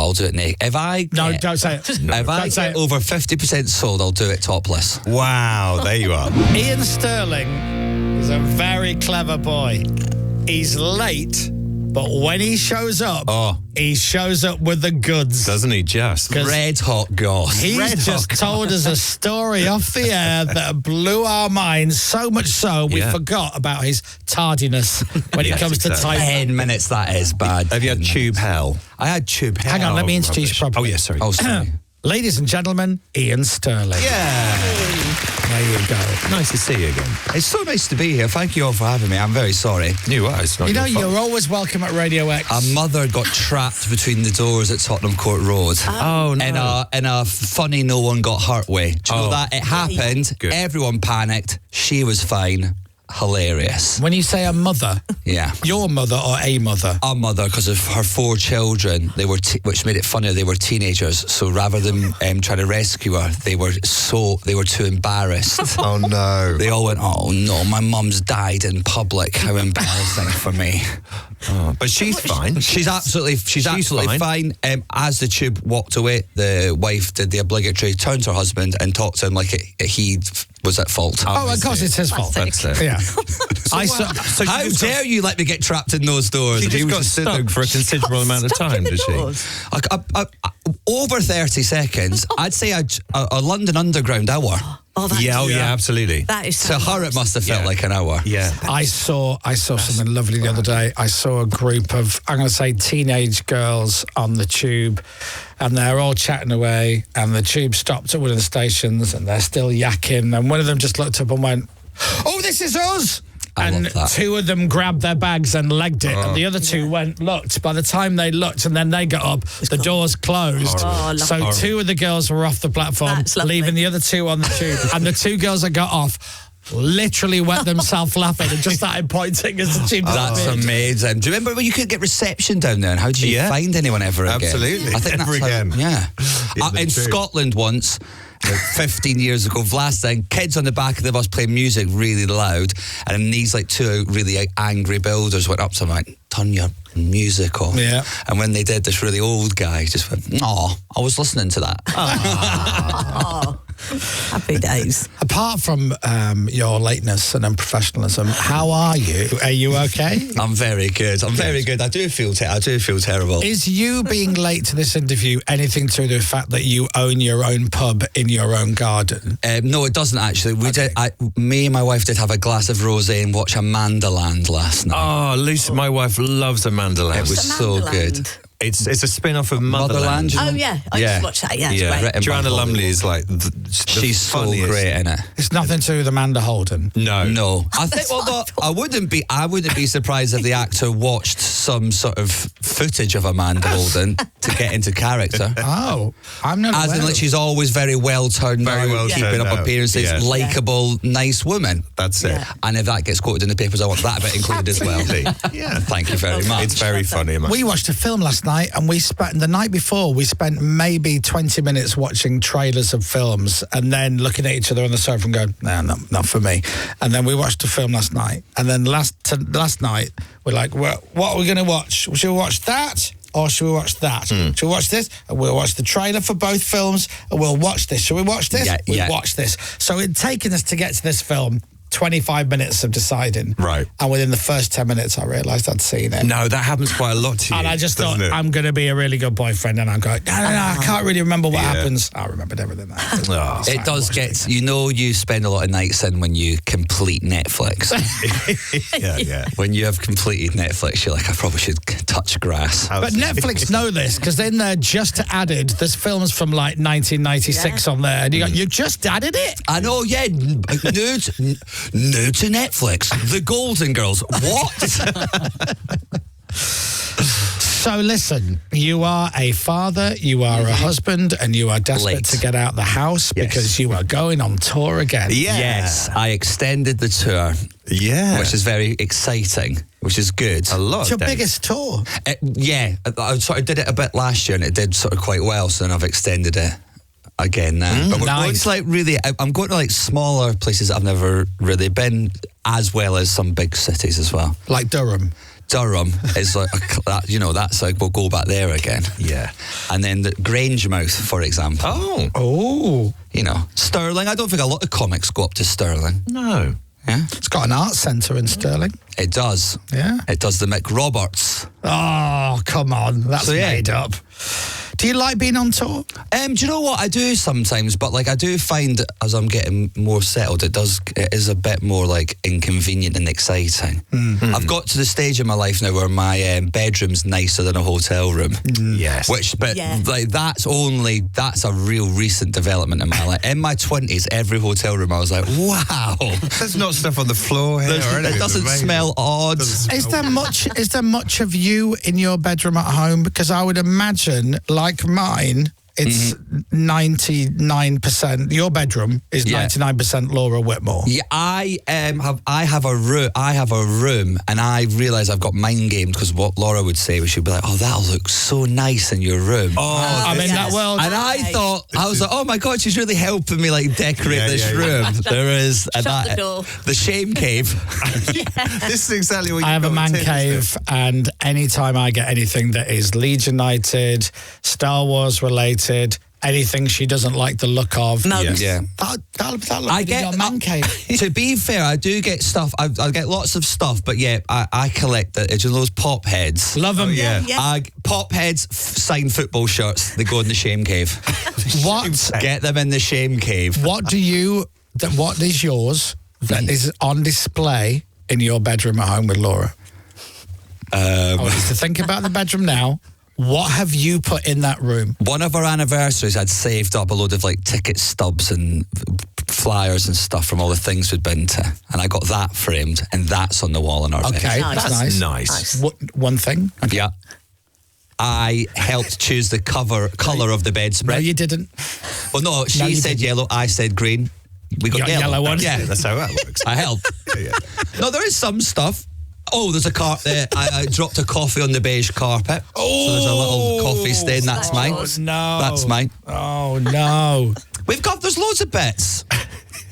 I'll do it naked. If I get, No, don't say it. If I get over 50% sold, I'll do it topless. Wow, there you are. Iain Stirling is a very clever boy. He's late, but when he shows up, he shows up with the goods. Doesn't he just? Red hot goss. He's just told us a story off the air that blew our minds, so much so we forgot about his tardiness when it comes to time. 10 minutes, that is bad. Have you had tube hell? I had tube hell. Hang on, let me introduce you properly. Oh, yeah, sorry. Oh, sorry. Ladies and gentlemen, Iain Stirling. Yeah. There you go. Nice to see you again. It's so nice to be here. Thank you all for having me. I'm very sorry. You are. It's not You know, your fault. you're always welcome at Radio X. A mother got trapped between the doors at Tottenham Court Road. Oh, no. In a funny no one got hurt way. Do you know that? It happened. Good. Everyone panicked. She was fine. Hilarious. When you say a mother, Yeah. your mother or a mother? Our mother, because of her 4 children, they were which made it funnier. They were teenagers, so rather than trying to rescue her, they were too embarrassed. Oh, no. They all went, "Oh no, my mum's died in public. How embarrassing for me." Oh, but she's fine. She's absolutely fine. As the tube walked away, the wife did the obligatory turn to her husband and talked to him like he was at fault. Oh, of course it's his fault. That's it. Yeah. How dare you let me get trapped in those doors? She If he just was got stuck for a considerable amount of time, did she? over 30 seconds. I'd say a London Underground hour. Yeah, absolutely. That is To her, it must have felt like an hour. Yeah. I saw something lovely the other day. I saw a group of, I'm going to say, teenage girls on the tube, and they're all chatting away, and the tube stopped at one of the stations, and they're still yakking, and one of them just looked up and went, "Oh, this is us!" And love that. 2 of them grabbed their bags and legged it, and the other 2 looked. By the time they looked and then they got up, the doors closed. So 2 of the girls were off the platform, leaving the other 2 on the tube. And the 2 girls that got off literally wet themselves laughing and just started pointing as the tube That's disappeared. amazing. Do you remember when you could get reception down there? And how did you find anyone ever again? Absolutely. I think Never that's again. In Scotland once, like 15 years ago, Vlastang, kids on the back of the bus playing music really loud, and these 2 really angry builders went up to them like, "Turn your music off." Yeah. And when they did, this really old guy just went, "Oh, I was listening to that." Oh, happy days. Apart from your lateness and unprofessionalism, how are you? Are you okay? I'm very good. I'm very good. I do feel terrible. Is you being late to this interview anything to do with the fact that you own your own pub in your own garden? No, it doesn't actually. Me and my wife did have a glass of rosé and watch Amanda Land last night. Oh, Lucy, my wife loves Amanda Land. It was so good. It's a spin-off of Motherland. Oh, yeah. I used to watch that. Yeah, it's great. Joanna Lumley is like she's so great in it. It's nothing to do with Amanda Holden. No. I think. I wouldn't be surprised if the actor watched some sort of footage of Amanda Holden to get into character. Oh, I'm not. As in, like, she's always very well turned out, keeping up appearances, likeable, nice woman. That's it. And if that gets quoted in the papers, I want that bit included as well. Yeah. Thank you very much. It's very funny. We watched a film last night, and the night before we spent maybe 20 minutes watching trailers of films and then looking at each other on the sofa and going, "No, not for me." And then we watched a film last night, and then last night we're like, "Well, what are we going to watch? Should we watch that? Or should we watch that? Should we watch this? And we'll watch the trailer for both films, and we'll watch this. Should we watch this? We'll watch this." So it'd taken us to get to this film 25 minutes of deciding. Right. And within the first 10 minutes, I realised I'd seen it. No, that happens quite a lot to you. And I just thought, I'm going to be a really good boyfriend. And I'm going, no, I can't really remember what happens. I remembered everything that happened. It does get, you spend a lot of nights in when you complete Netflix. Yeah. When you have completed Netflix, you're like, I probably should touch grass. But Netflix know this, because in there just added, there's films from like 1996 on there. And you just added it? I know, yeah. New to Netflix. The Golden Girls. What? So listen, you are a father, you are a husband, and you are desperate to get out the house because you are going on tour again. Yes, I extended the tour. Yeah. Which is very exciting, which is good. A lot. It's your biggest tour. I sort of did it a bit last year and it did sort of quite well, so then I've extended it again now. But we're going to I'm going to smaller places that I've never really been, as well as some big cities as well. Like Durham. Durham is like, that's like, we'll go back there again. Yeah. And then the Grangemouth, for example. Oh. Stirling. I don't think a lot of comics go up to Stirling. No. Yeah. It's got an art centre in Stirling. It does. Yeah. It does the McRoberts. Oh, come on. That's So, yeah. made up. Do you like being on tour? Do you know what I do sometimes? But like I do find as I'm getting more settled, it is a bit more like inconvenient and exciting. I've got to the stage in my life now where my bedroom's nicer than a hotel room. Yes. That's a real recent development in my life. In my 20s, every hotel room I was like, wow. There's not stuff on the floor here or anything. It doesn't smell odd. Is there much of you in your bedroom at home? Because I would imagine, like mine, it's 99%. Your bedroom is 99% Laura Whitmore. Yeah, I have a room, and I realise I've got mind gamed because what Laura would say was she'd be like, "Oh, that'll look so nice in your room." Oh, I'm in that world. And I thought, I was like, oh my God, she's really helping me like decorate this room. There is the door. The shame cave. This is exactly what you I have a got man to do, cave, isn't it? and anytime I get anything that is Leeds United, Star Wars related, anything she doesn't like the look of, Mugs. Yeah. that'll look I good in get your man cave. To be fair, I do get stuff. I get lots of stuff, but yeah, I collect those pop heads. Love them. yeah. Pop heads, signed football shirts. They go in the shame cave. What? Get them in the shame cave. What is yours that is on display in your bedroom at home with Laura? I want you to think about the bedroom now. What have you put in that room? One of our anniversaries, I'd saved up a load of like ticket stubs and flyers and stuff from all the things we'd been to, and I got that framed, and that's on the wall in our bedroom. Okay, Nice. that's nice. Nice. One thing. Okay. Yeah. I helped choose the colour of the bedspread. No, you didn't. Well, no, she you said didn't. yellow, I said green. We got Yellow one. Yeah, That's how that works. I helped. Yeah. No, there is some stuff. Oh, there's a I dropped a coffee on the beige carpet. Oh, so there's a little coffee stain. That's mine. Oh, no. That's mine. Oh, no. There's loads of bits.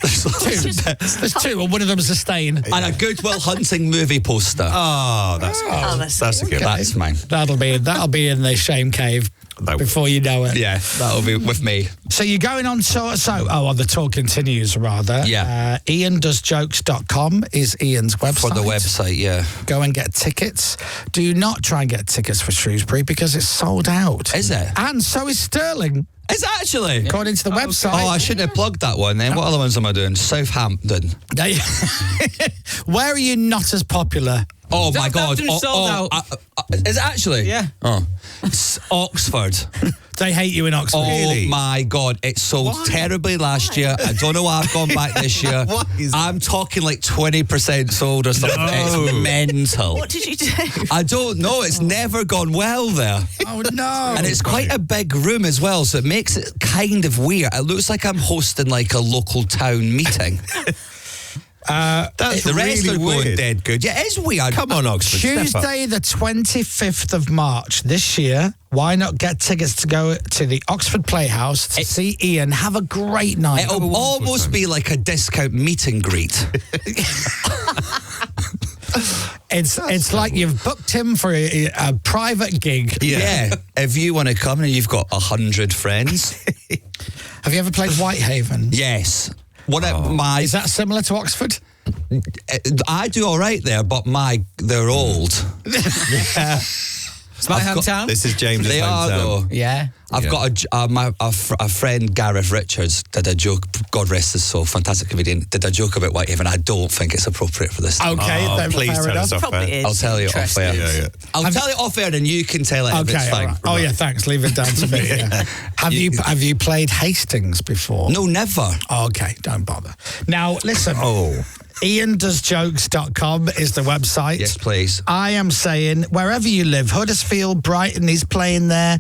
There's two, and one of them's a stain. And a Goodwill Hunting movie poster. Oh, that's that's a good. That's mine. That'll be in the shame cave before you know it. Yeah, that'll be with me. So you're going on tour. The tour continues, rather. Yeah. IainDoesJokes.com is Ian's website. For the website, yeah. Go and get tickets. Do not try and get tickets for Shrewsbury because it's sold out. Is it? And so is Stirling, Is it actually? according to the website. Oh, I shouldn't have plugged that one then. What other ones am I doing? Southampton. Where are you not as popular? Oh my God! Southampton is sold out. Is it actually? Yeah. Oh, it's Oxford. They hate you in Oxford. Oh my God! It sold terribly last year. I don't know why I've gone back this year. I'm talking like 20% sold or something. No. It's mental. What did you do? I don't know. It's never gone well there. Oh, no. And it's quite a big room as well, so it makes it kind of weird. It looks like I'm hosting like a local town meeting. That's The rest really are going weird. dead good. Yeah, it is weird. Come on, Oxford. step up. Tuesday, the 25th of March this year. Why not get tickets to go to the Oxford Playhouse to see Iain? Have a great night. It'll almost be like a discount meet and greet. It's like you've booked him for a private gig. Yeah. If you want to come and you've got 100 friends. Have you ever played Whitehaven? Yes. Is that similar to Oxford? I do all right there, but they're old. It's my hometown. This is James's They are hometown. though. Yeah. I've got a friend, Gareth Richards, did a joke. God rest his soul, fantastic comedian. Did a joke about Whitehaven. I don't think it's appropriate for this. Okay, then Please fair tell enough. us off Probably air. is. I'll tell you off air. Yeah. I'll tell it off air, and you can tell it if Okay, it's fine. all right. Oh yeah, thanks. Leave it down to me. Yeah. Have you played Hastings before? No, never. Oh, okay, don't bother. Now listen. IainDoesJokes.com is the website. Yes, please. I am saying wherever you live, Huddersfield, Brighton, he's playing there,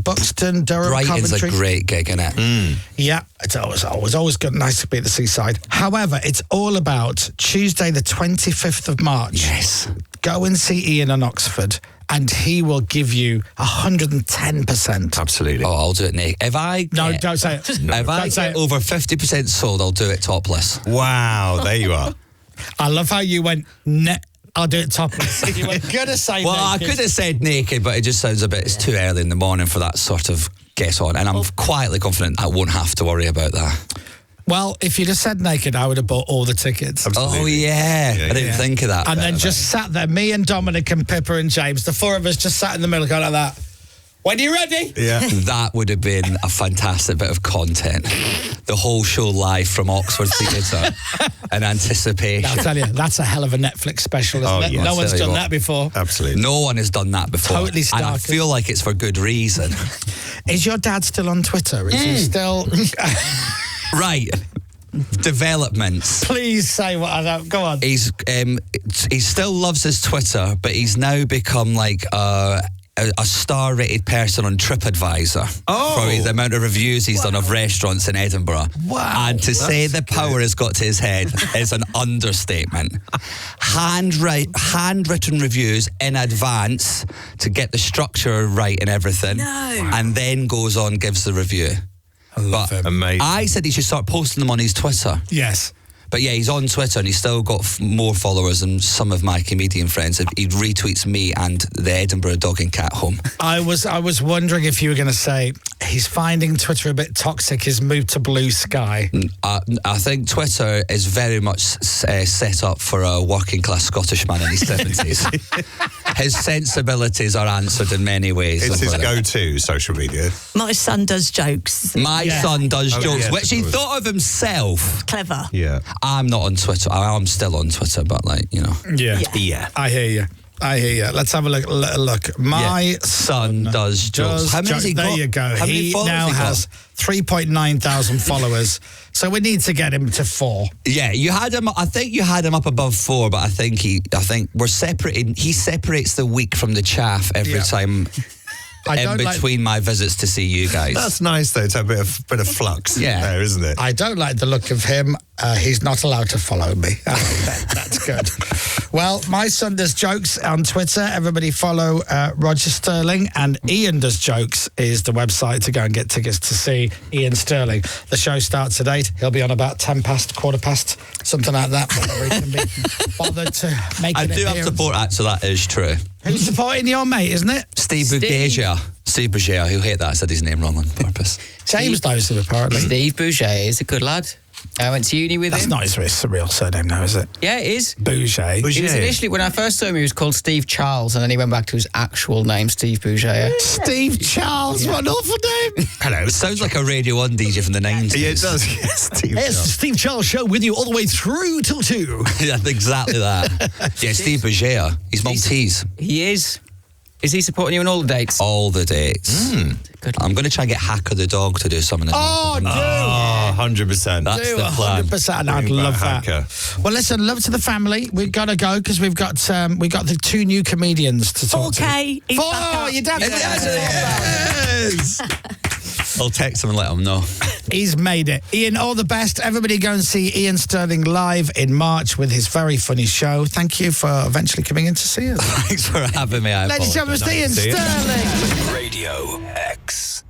Buxton, Durham, Brighton's Coventry. a great gig, isn't it? Yeah, it's always good, nice to be at the seaside. However, it's all about Tuesday, the 25th of March. Yes. Go and see Iain in Oxford, and he will give you 110%. Absolutely. Oh, I'll do it, Nick. If I No, get, don't say it. if I Don't say get it. over 50% sold, I'll do it topless. Wow, there you are. I love how you went I'll do it topless. You were going to say Well, naked. I could have said naked, but it just sounds a bit, it's too early in the morning for that sort of get on. And I'm quietly confident I won't have to worry about that. Well, if you'd have said naked, I would have bought all the tickets. Oh, yeah. I didn't think of that. And then just sat there, me and Dominic and Pippa and James, the four of us just sat in the middle going like that. When are you ready? Yeah. That would have been a fantastic bit of content. The whole show live from Oxford Theatre in anticipation. I'll tell you, that's a hell of a Netflix special, isn't it? yes. No one's Tell you done what. that before. Absolutely. No one has done that before. Totally and I starkers. feel like it's for good reason. Is your dad still on Twitter? Is he still... Right. Developments. Please say what I don't... Go on. He still loves his Twitter, but he's now become like a star-rated person on TripAdvisor for the amount of reviews he's done of restaurants in Edinburgh. Wow. And to say the power has got to his head is an understatement. Handwritten reviews in advance to get the structure right and everything. No. And then goes on, gives the review. love him. Amazing. I said he should start posting them on his Twitter. Yes. But yeah, he's on Twitter and he's still got more followers than some of my comedian friends. He retweets me and the Edinburgh Dog and Cat Home. I was wondering if you were going to say he's finding Twitter a bit toxic. His move to Blue Sky. I think Twitter is very much set up for a working class Scottish man in his 70s. His sensibilities are answered in many ways. It's his over there. go-to social media. My son does jokes. My son does Oh, jokes, yes, which he of course. thought of himself. Clever. Yeah. I'm not on Twitter. I'm still on Twitter, but Yeah. Yeah. I hear you. Let's have a look. My son does jokes. How many has he got? There you go. How many He followers now he got? has 3.9 thousand followers. So we need to get him to 4. Yeah, you had him. I think you had him up above 4, but I think we're separating. He separates the wheat from the chaff every time. In between my visits to see you guys. That's nice though, to have a bit of flux there, isn't it? I don't like the look of him. He's not allowed to follow me. That's good. Well, my son does jokes on Twitter. Everybody follow Roger Stirling. And Iain Does Jokes is the website to go and get tickets to see Iain Stirling. The show starts at 8. He'll be on about 10 past, quarter past, something like that. Whenever he can be bothered to make I an do have appearance. support act, so that is true. Who's supporting your mate, isn't it? Steve Bougueja. Steve Bougueja, who hate that I said his name wrong on purpose. James knows him, apparently. Steve Bouget is a good lad. I went to uni with That's him. not his real surname now, is it? Yeah, it is. Bouget. He was initially, when I first saw him, he was called Steve Charles, and then he went back to his actual name, Steve Bouget. Steve Charles, what an awful name. Hello. It sounds like a Radio 1 DJ from the 90s. Yeah, it does. Yes, Steve. It's the Steve Charles Show with you all the way through till 2. Yeah, exactly that. Yeah, Steve Bougueja. He's Maltese. He is. Is he supporting you on all the dates? All the dates. Good. I'm going to try and get Hacker the dog to do something. Oh, do. 100%. That's the plan. 100%. I'd Bring love back that. Hacker. Well, listen, love to the family. We've got to go because we've got the 2 new comedians to talk to. 4K. He's back 4, up. your dad. Yes! I'll text him and let him know. He's made it. Iain, all the best. Everybody go and see Iain Stirling live in March with his very funny show. Thank you for eventually coming in to see us. Thanks for having me. Ladies and gentlemen, it's Iain See you. Stirling. Radio X.